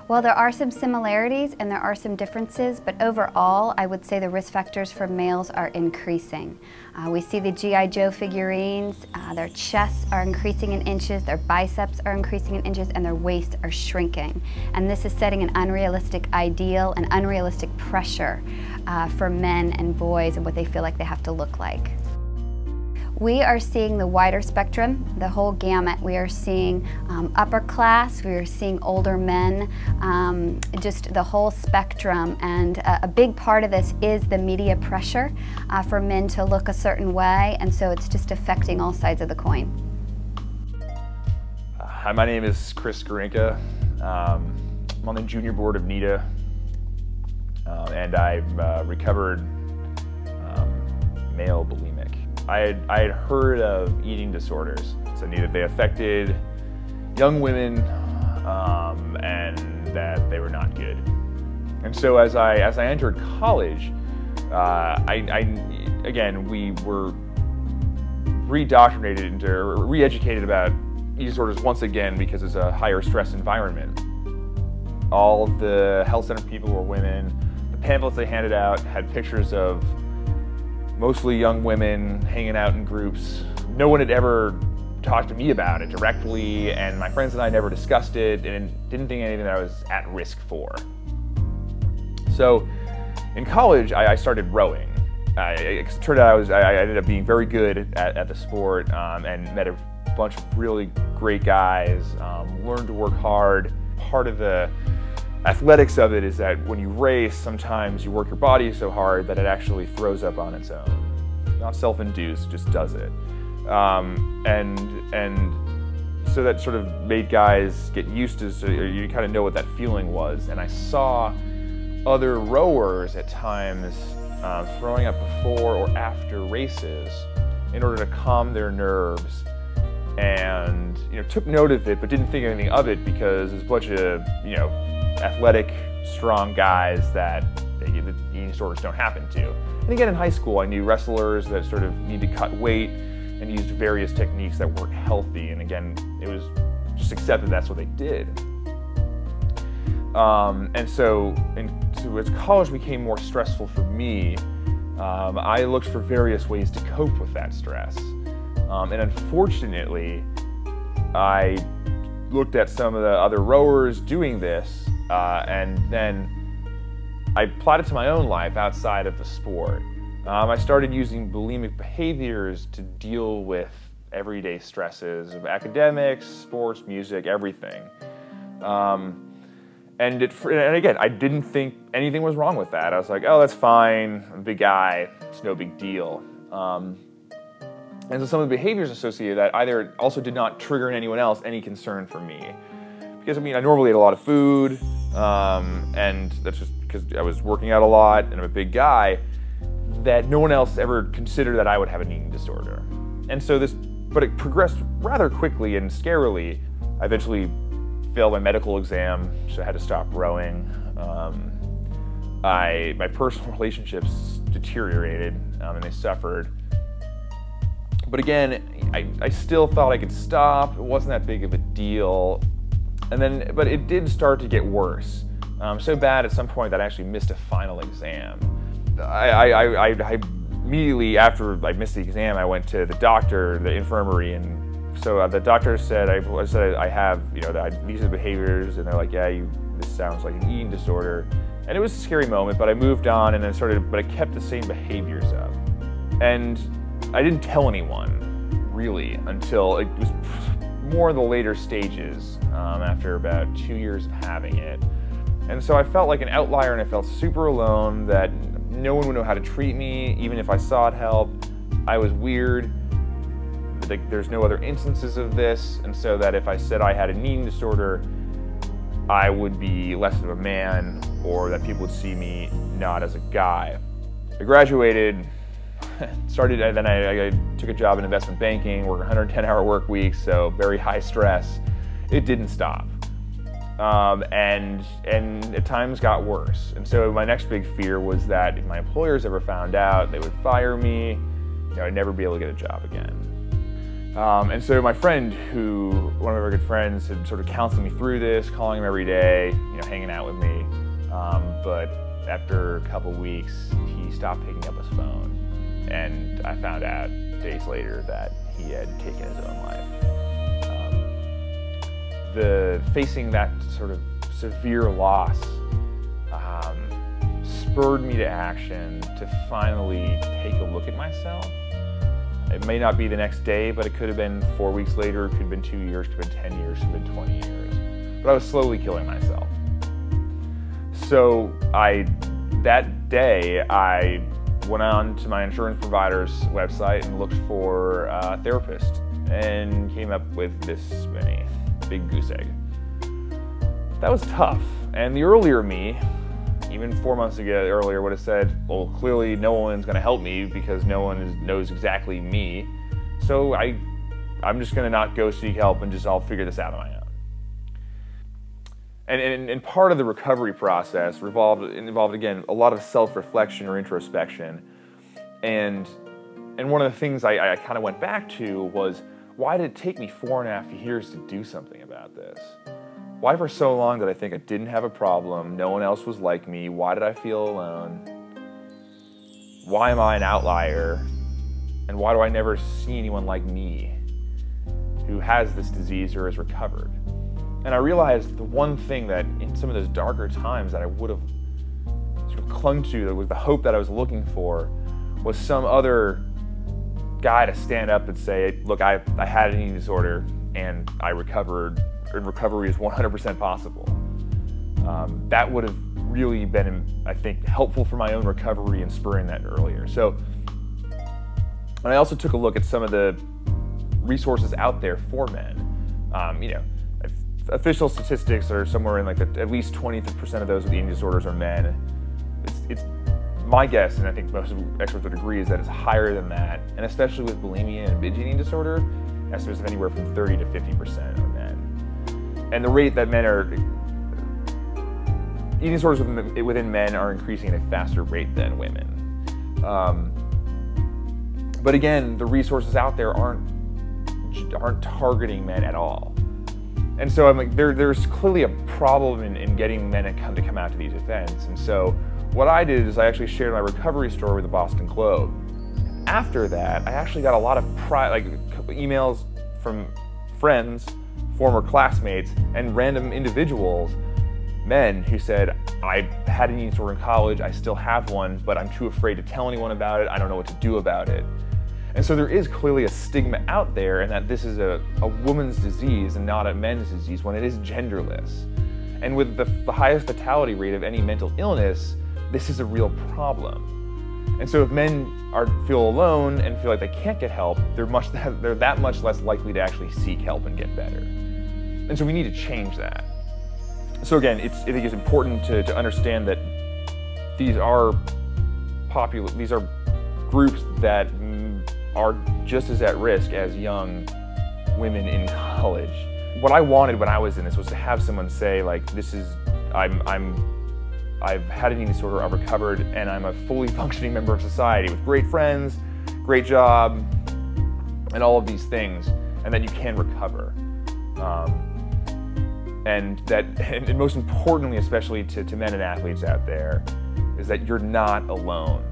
Well, there are some similarities and there are some differences, but overall, I would say the risk factors for males are increasing. We see the G.I. Joe figurines, their chests are increasing in inches, their biceps are increasing in inches, and their waists are shrinking. And this is setting an unrealistic ideal, an unrealistic pressure for men and boys and what they feel like they have to look like. We are seeing the wider spectrum, the whole gamut. We are seeing upper class, we are seeing older men, just the whole spectrum. And a big part of this is the media pressure for men to look a certain way, and so it's just affecting all sides of the coin. Hi, my name is Skarinka. I'm on the junior board of NIDA, and I'm recovered male bulimic. I had heard of eating disorders. So I knew that they affected young women and that they were not good. And so as I entered college, again, we were re-indoctrinated into, or re-educated about eating disorders once again because it's a higher stress environment. All the health center people were women. The pamphlets they handed out had pictures of mostly young women hanging out in groups. No one had ever talked to me about it directly, and my friends and I never discussed it and didn't think anything that I was at risk for. So in college, I started rowing. It turned out I ended up being very good at the sport and met a bunch of really great guys, learned to work hard. Part of the athletics of it is that when you race, sometimes you work your body so hard that it actually throws up on its own. Not self-induced, just does it. And so that sort of made guys get used to, so you kind of know what that feeling was. And I saw other rowers at times throwing up before or after races in order to calm their nerves, and took note of it but didn't think anything of it because there's a bunch of athletic, strong guys that the eating disorders don't happen to. And again, in high school, I knew wrestlers that sort of need to cut weight and used various techniques that weren't healthy. And again, it was just accepted that's what they did. And so as college became more stressful for me, I looked for various ways to cope with that stress. And unfortunately, I looked at some of the other rowers doing this, and then I applied it to my own life outside of the sport. I started using bulimic behaviors to deal with everyday stresses of academics, sports, music, everything. And again, I didn't think anything was wrong with that. I was like, oh, that's fine, I'm a big guy, it's no big deal. And so some of the behaviors associated with that either also did not trigger in anyone else any concern for me. Because I normally ate a lot of food, and that's just because I was working out a lot and I'm a big guy, that no one else ever considered that I would have an eating disorder. And so but it progressed rather quickly and scarily. I eventually failed my medical exam, so I had to stop rowing. My personal relationships deteriorated, and they suffered. But again, I still thought I could stop. It wasn't that big of a deal. But it did start to get worse. So bad at some point that I actually missed a final exam. I immediately after I missed the exam, I went to the doctor, the infirmary, and so the doctor said, I have, these are the behaviors, and they're like, yeah, this sounds like an eating disorder. And it was a scary moment, but I moved on and then but I kept the same behaviors up. And I didn't tell anyone, really, until it was more in the later stages, after about 2 years of having it. And so I felt like an outlier, and I felt super alone, that no one would know how to treat me, even if I sought help. I was weird. There's no other instances of this, and so that if I said I had an eating disorder, I would be less of a man, or that people would see me not as a guy. I graduated, and then I took a job in investment banking, worked 110-hour work weeks, so very high stress. It didn't stop. And at times got worse. And so my next big fear was that if my employers ever found out, they would fire me, I'd never be able to get a job again. And so my friend, one of our good friends, had sort of counseled me through this, calling him every day, hanging out with me. But after a couple weeks, he stopped picking up his phone. And I found out days later that he had taken his own life. Facing that sort of severe loss spurred me to action to finally take a look at myself. It may not be the next day, but it could have been 4 weeks later, it could have been 2 years, it could have been 10 years, it could have been 20 years. But I was slowly killing myself. So that day, I went on to my insurance provider's website and looked for a therapist and came up with this many, big goose egg. That was tough. And the earlier me, even 4 months earlier, would have said, well, clearly no one's going to help me because no one knows exactly me. So I'm just going to not go seek help and I'll figure this out on my own. And part of the recovery process involved again, a lot of self-reflection or introspection. And one of the things I kind of went back to was, why did it take me 4.5 years to do something about this? Why for so long did I think I didn't have a problem, no one else was like me, why did I feel alone? Why am I an outlier? And why do I never see anyone like me who has this disease or has recovered? And I realized the one thing that in some of those darker times that I would have sort of clung to, that was the hope that I was looking for, was some other guy to stand up and say, look, I had an eating disorder and I recovered, and recovery is 100% possible. That would have really been, I think, helpful for my own recovery and spurring that earlier. So, and I also took a look at some of the resources out there for men. Official statistics are somewhere in like at least 20% of those with eating disorders are men. It's my guess, and I think most experts would agree, is that it's higher than that, and especially with bulimia and binge eating disorder, estimates of anywhere from 30 to 50% are men. And the rate that men are, eating disorders within men are increasing at a faster rate than women. But again, the resources out there aren't targeting men at all. And so I'm like, there's clearly a problem in getting men to come out to these events. And so what I did is I actually shared my recovery story with the Boston Globe. After that, I actually got a lot of emails from friends, former classmates, and random individuals, men who said, I had an eating disorder in college, I still have one, but I'm too afraid to tell anyone about it, I don't know what to do about it. And so there is clearly a stigma out there, and that this is a woman's disease and not a men's disease when it is genderless. And with the highest fatality rate of any mental illness, this is a real problem. And so if men feel alone and feel like they can't get help, they're that much less likely to actually seek help and get better. And so we need to change that. So again, I think it's important to understand that these are groups that are just as at risk as young women in college. What I wanted when I was in this was to have someone say, like, I've had an eating disorder, I've recovered, and I'm a fully functioning member of society with great friends, great job, and all of these things, and that you can recover. And most importantly, especially to men and athletes out there, is that you're not alone.